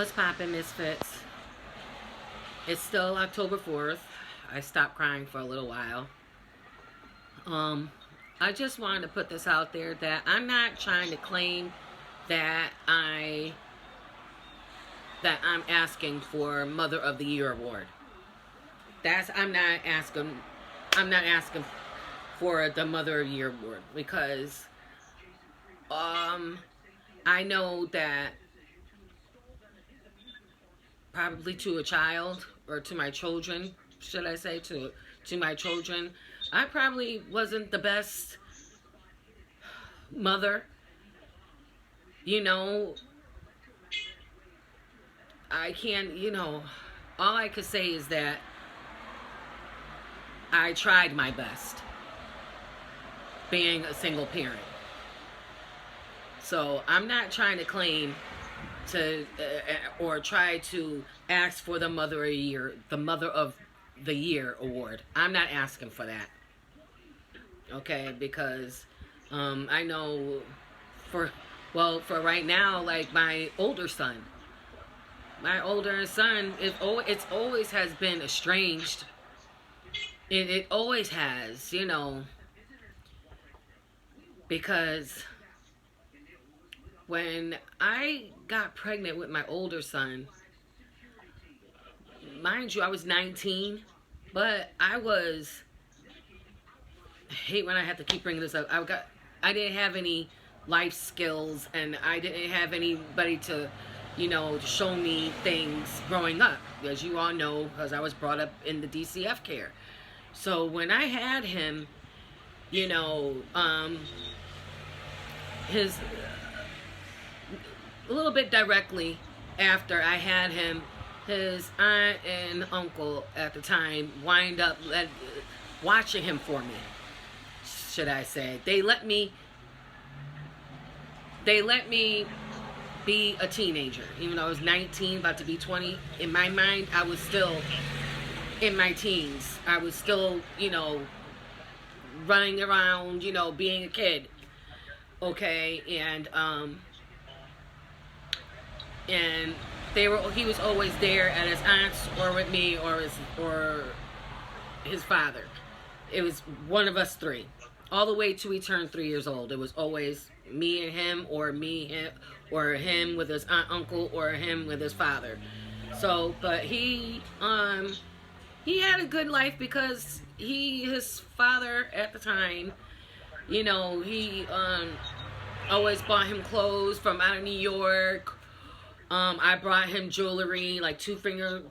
What's poppin', Misfits? It's still October 4th. I stopped crying for a little while. Um, I just wanted to put this out there that I'm not trying to claim that I'm asking for Mother of the Year award. I'm not asking for the Mother of the Year award because I know that probably to a child or to my children, should I say to my children, I probably wasn't the best mother. You know, I can't, all I could say is that I tried my best being a single parent. So I'm not trying to claim to or try to ask for the Mother of the Year award. I'm not asking for that. Okay, because I know for for right now, like my older son, it's always has been estranged. It always has, because when I got pregnant with my older son, mind you, I was 19, but I hate when I have to keep bringing this up. I didn't have any life skills, and I didn't have anybody to, show me things growing up, as you all know, because I was brought up in the DCF care. So when I had him, his a little bit directly after I had him, his aunt and uncle at the time wind up watching him for me, should I say. They let me be a teenager, even though I was 19, about to be 20. In my mind, I was still in my teens. I was still, running around, being a kid. Okay, and he was always there at his aunt's or with me or his father. It was one of us three, all the way till he turned 3 years old. It was always me and him, or him with his aunt, uncle, or him with his father. So, but he had a good life because his father at the time, he always bought him clothes from out of New York. I brought him jewelry, like two finger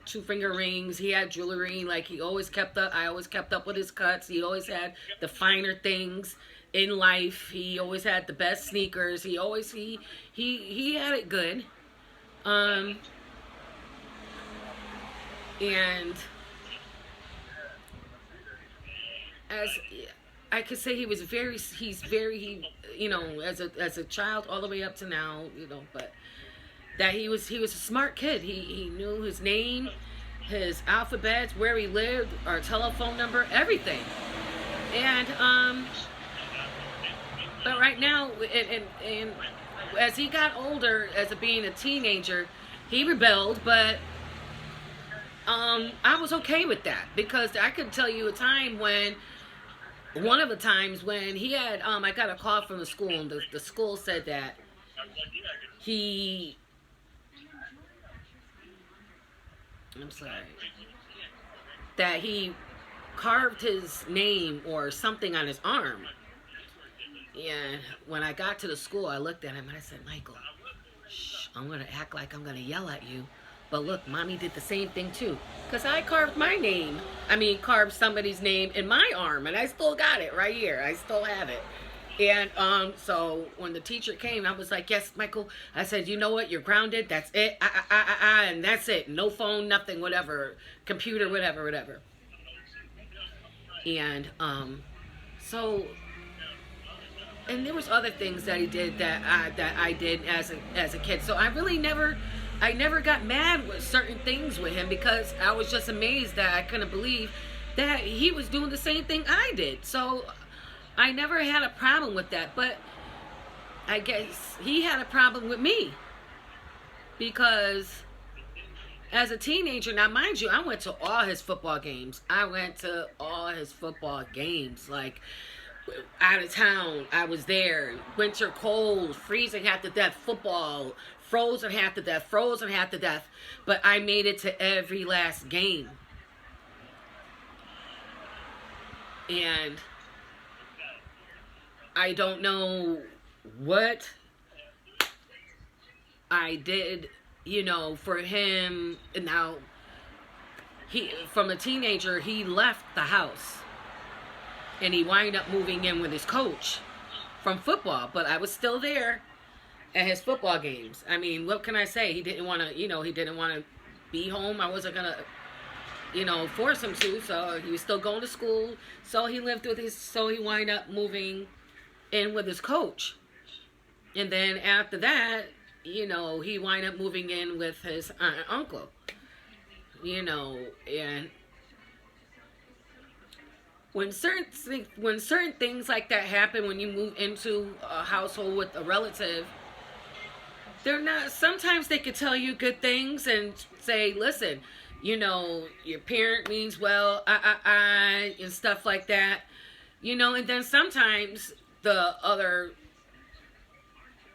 rings. He had jewelry, like he always kept up. I always kept up with his cuts. He always had the finer things in life. He always had the best sneakers. He had it good. And as I could say, he's very, as a child all the way up to now, but that he was a smart kid. He knew his name, his alphabet, where he lived, our telephone number, everything. And but right now, and as he got older, being a teenager, he rebelled. But I was okay with that, because I could tell you one of the times when he had, I got a call from the school, and the school said that that he carved his name or something on his arm. And when I got to the school, I looked at him and I said, Michael, shh, I'm going to act like I'm going to yell at you. But look, Mommy did the same thing too. Because I carved carved somebody's name in my arm, and I still got it right here. I still have it. And so when the teacher came, I was like, yes, Michael. I said, you know what? You're grounded. That's it. And that's it. No phone, nothing, whatever. Computer, whatever. And so, and there was other things that he did that I did as a kid. So I really never got mad with certain things with him, because I was just amazed that I couldn't believe that he was doing the same thing I did. So I never had a problem with that, but I guess he had a problem with me, because as a teenager, now mind you, I went to all his football games. I went to all his football games. Like, out of town, I was there. Winter cold, freezing half to death, football, frozen half to death, frozen half to death. But I made it to every last game. And I don't know what I did, you know, for him. Now, from a teenager, he left the house. And he wound up moving in with his coach from football. But I was still there at his football games. I mean, what can I say? He didn't want to, you know, he didn't want to be home. I wasn't going to, you know, force him to. So he was still going to school. So he lived with his, so he wound up moving in with his coach. And then after that, you know, he wound up moving in with his aunt and uncle. You know, and when certain things like that happen, when you move into a household with a relative, they're not, sometimes they could tell you good things and say, listen, you know, your parent means well, and stuff like that, you know. And then sometimes the other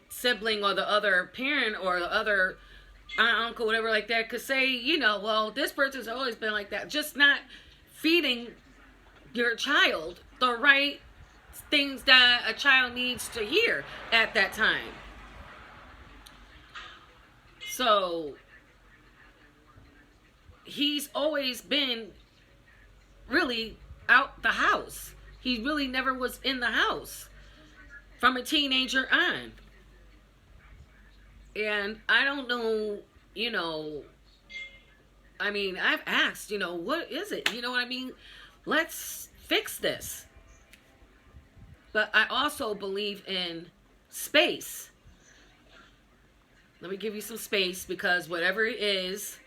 sibling or the other parent or the other aunt, uncle, whatever like that could say, you know, well, this person's always been like that. Just not feeding your child the right things that a child needs to hear at that time. So he's always been really out the house. He really never was in the house from a teenager on. And I don't know, you know, I mean, I've asked, you know, what is it? You know what I mean? Let's fix this. But I also believe in space. Let me give you some space, because whatever it is,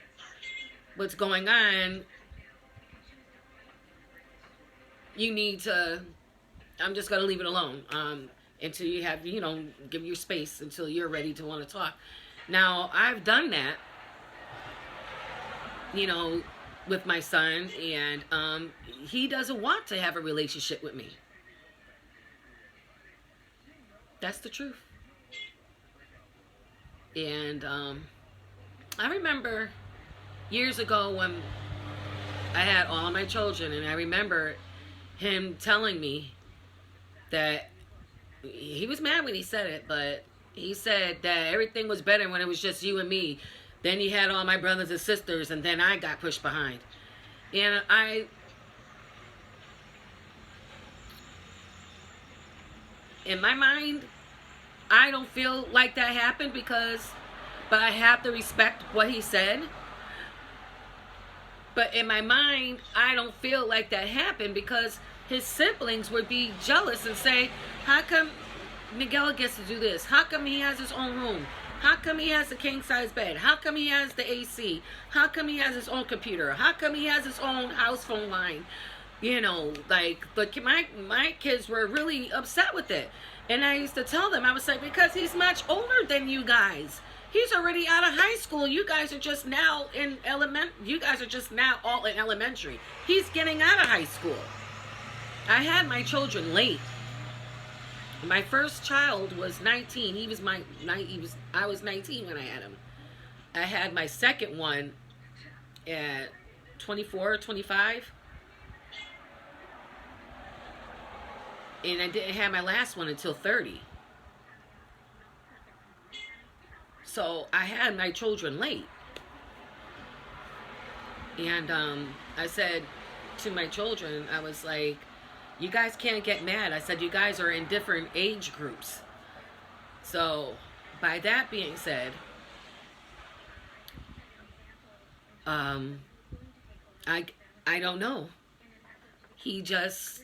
what's going on, you need to, I'm just going to leave it alone until you have, you know, give your space until you're ready to want to talk. Now, I've done that, you know, with my son, and he doesn't want to have a relationship with me. That's the truth. And I remember years ago when I had all my children, and I remember him telling me that he was mad when he said it, but he said that everything was better when it was just you and me. Then he had all my brothers and sisters, and then I got pushed behind. And in my mind, I don't feel like that happened, but I have to respect what he said. But in my mind, I don't feel like that happened, because his siblings would be jealous and say, how come Miguel gets to do this? How come he has his own room? How come he has a king-size bed? How come he has the AC? How come he has his own computer? How come he has his own house phone line? You know, like, my kids were really upset with it. And I used to tell them, I was like, because he's much older than you guys. He's already out of high school. You guys are just now in you guys are just now all in elementary. He's getting out of high school. I had my children late. My first child was 19. I was 19 when I had him. I had my second one at 24, 25. And I didn't have my last one until 30. So I had my children late. And I said to my children, I was like, you guys can't get mad. I said, you guys are in different age groups. So by that being said, I don't know. He just,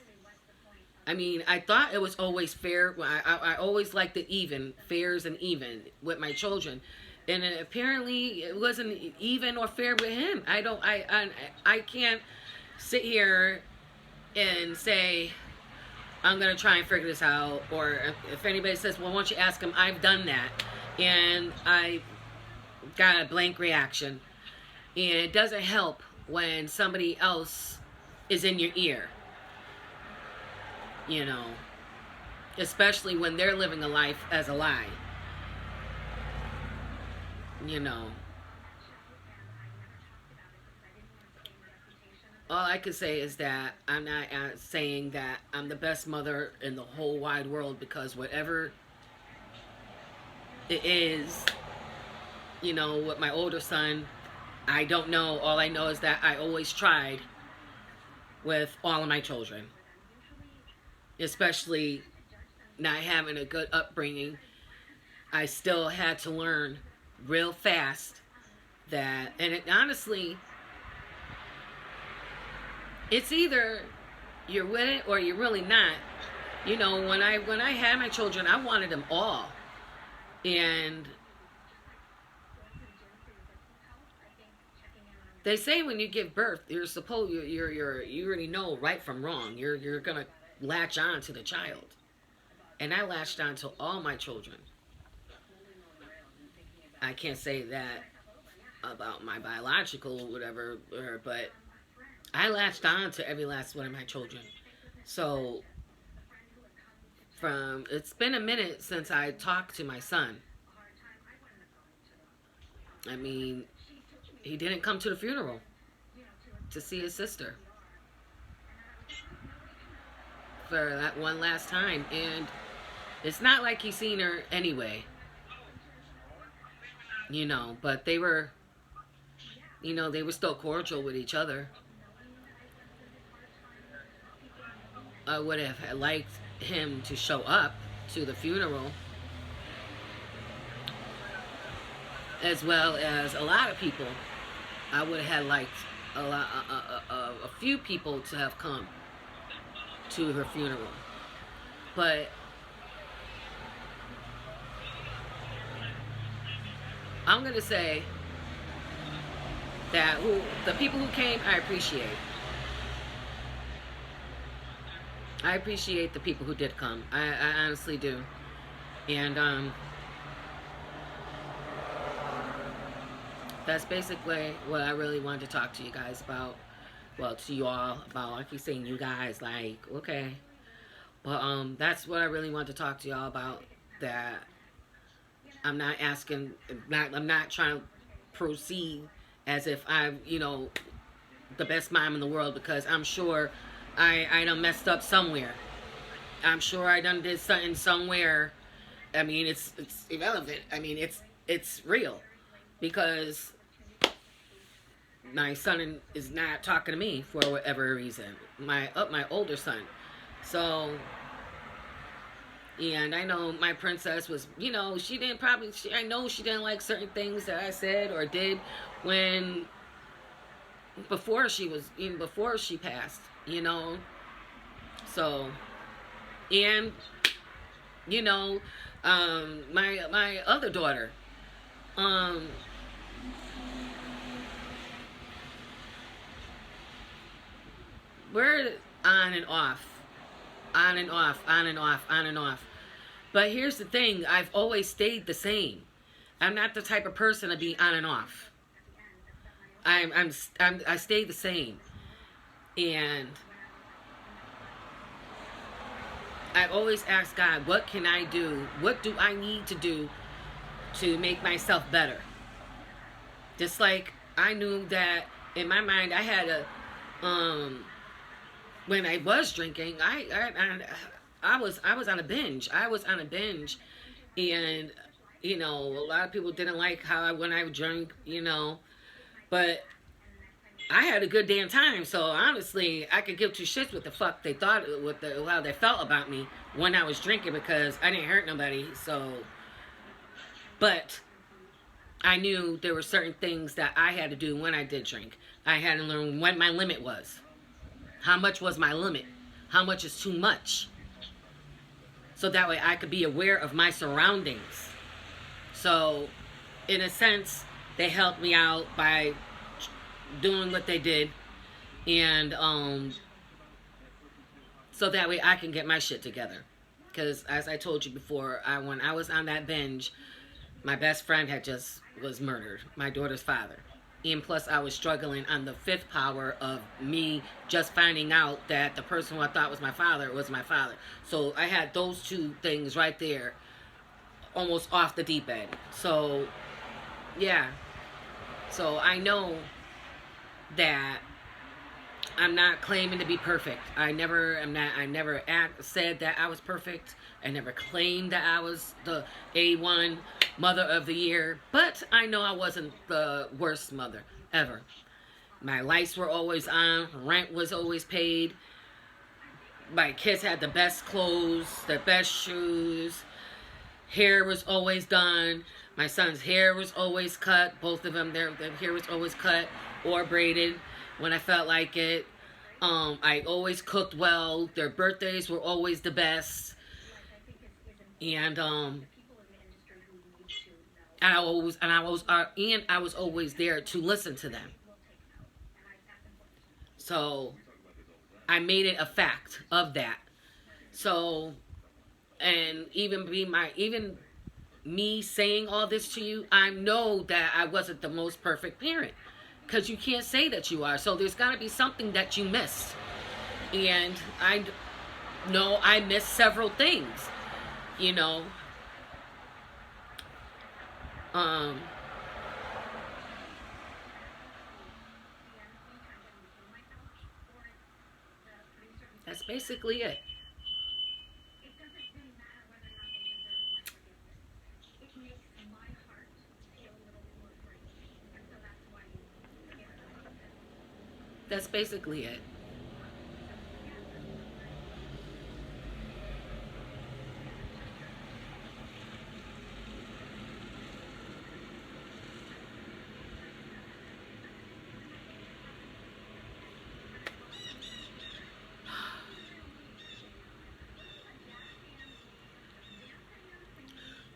I mean, I thought it was always fair. I always liked the even, fairs and even with my children. And apparently it wasn't even or fair with him. I can't sit here and say, I'm going to try and figure this out. Or if anybody says, well, why don't you ask him? I've done that. And I got a blank reaction. And it doesn't help when somebody else is in your ear, you know, especially when they're living a life as a lie, you know. All I can say is that I'm not saying that I'm the best mother in the whole wide world, because whatever it is, you know, with my older son, I don't know. All I know is that I always tried with all of my children, especially not having a good upbringing. I still had to learn real fast that, and it, honestly, it's either you're with it or you're really not. You know, when I had my children, I wanted them all. And they say when you give birth, you're supposed you already know right from wrong. You're gonna latch on to the child, and I latched on to all my children. I can't say that about my biological whatever, but I latched on to every last one of my children. So it's been a minute since I talked to my son. I mean, he didn't come to the funeral to see his sister for that one last time. And it's not like he's seen her anyway, you know, but they were, you know, they were still cordial with each other. I would have liked him to show up to the funeral, as well as a lot of people. I would have liked a few people to have come to her funeral, but I'm gonna say that the people who came, I appreciate. I appreciate the people who did come. I honestly do. And that's basically what I really wanted to talk to you guys about. Well, to you all about. I keep saying you guys, like, okay. But that's what I really wanted to talk to y'all about. That I'm not asking, I'm not trying to proceed as if I'm, you know, the best mom in the world, because I'm sure I done messed up somewhere. I'm sure I done did something somewhere. I mean, it's irrelevant. I mean, it's real, because my son is not talking to me for whatever reason. My older son. So, and I know my princess was, you know, she didn't probably. I know she didn't like certain things that I said or did before she passed. You know, so, and, you know, my other daughter, we're on and off, on and off, on and off, on and off. But here's the thing, I've always stayed the same. I'm not the type of person to be on and off. I stay the same. And I've always asked God, what can I do? What do I need to do to make myself better? Just like I knew that in my mind I had when I was drinking, I was on a binge. I was on a binge, and you know, a lot of people didn't like when I drank, you know, but I had a good damn time. So honestly, I could give two shits what the fuck they thought, how they felt about me when I was drinking, because I didn't hurt nobody. So, but I knew there were certain things that I had to do when I did drink. I had to learn what my limit was. How much was my limit? How much is too much? So that way I could be aware of my surroundings. So, in a sense, they helped me out by doing what they did, and so that way I can get my shit together. Because as I told you before, when I was on that binge, my best friend was murdered, my daughter's father. And plus, I was struggling on the fifth power of me just finding out that the person who I thought was my father was my father. So I had those two things right there, almost off the deep end. So, yeah. So I know that I'm not claiming to be perfect. I never said that I was perfect. I never claimed that I was the A1 mother of the year. But I know I wasn't the worst mother ever. My lights were always on. Rent was always paid. My kids had the best clothes, the best shoes. Hair was always done. My son's hair was always cut. Both of them, their hair was always cut or braided when I felt like it. I always cooked well. Their birthdays were always the best. And I was always there to listen to them. So I made it a fact of that. So, and even me saying all this to you, I know that I wasn't the most perfect parent, because you can't say that you are. So there's got to be something that you missed. And I know I missed several things, you know. That's basically it. That's basically it.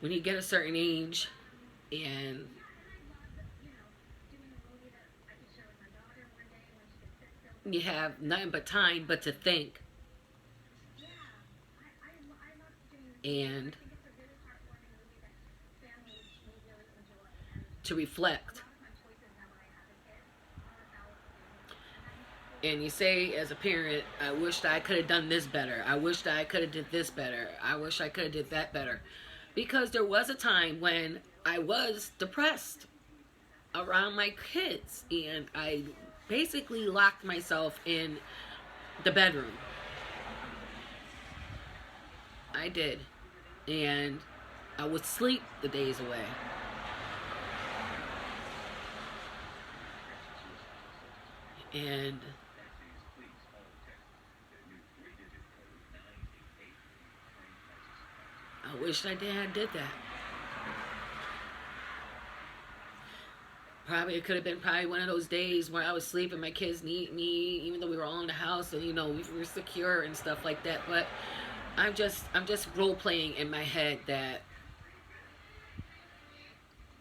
When you get a certain age and you have nothing but time but to think and to reflect. And you say as a parent, I wish that I could have done this better. I wish that I could have did this better. I wish I could have did that better. Because there was a time when I was depressed around my kids. And I basically locked myself in the bedroom. I did. And I would sleep the days away. And I wish I did that. Probably it could have been one of those days where I was sleeping, my kids need me, even though we were all in the house and we were secure and stuff like that. But I'm just role playing in my head that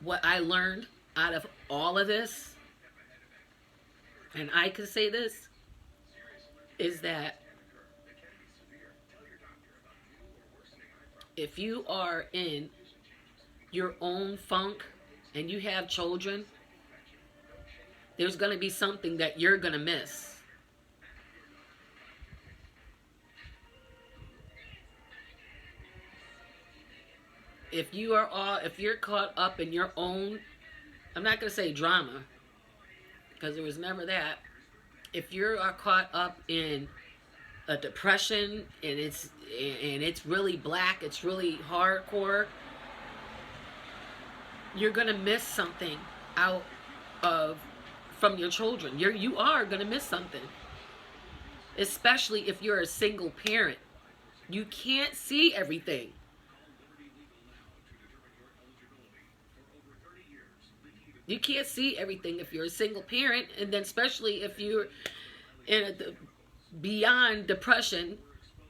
what I learned out of all of this, and I can say this, is that if you are in your own funk and you have children, there's going to be something that you're going to miss. If you're caught up in your own, I'm not going to say drama, because there was never that. If you are caught up in a depression and it's really black, it's really hardcore, you're going to miss something out of from your children. You are going to miss something. Especially if you're a single parent. You can't see everything. You can't see everything if you're a single parent, and then especially if you're beyond depression,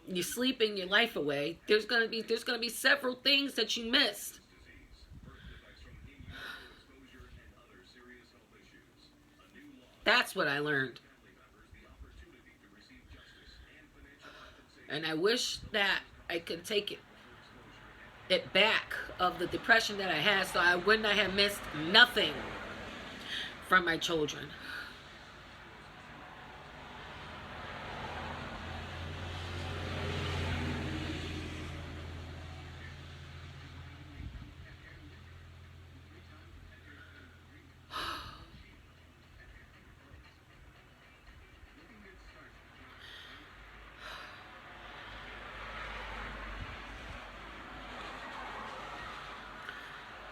you're sleeping your life away. There's gonna be several things that you missed. That's what I learned. And I wish that I could take it back of the depression that I had, so I wouldn't have missed nothing from my children.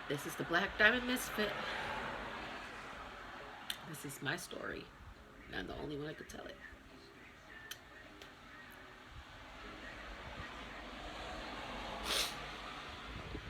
This is the Black Diamond Misfit. This is my story, and I'm the only one that could tell it.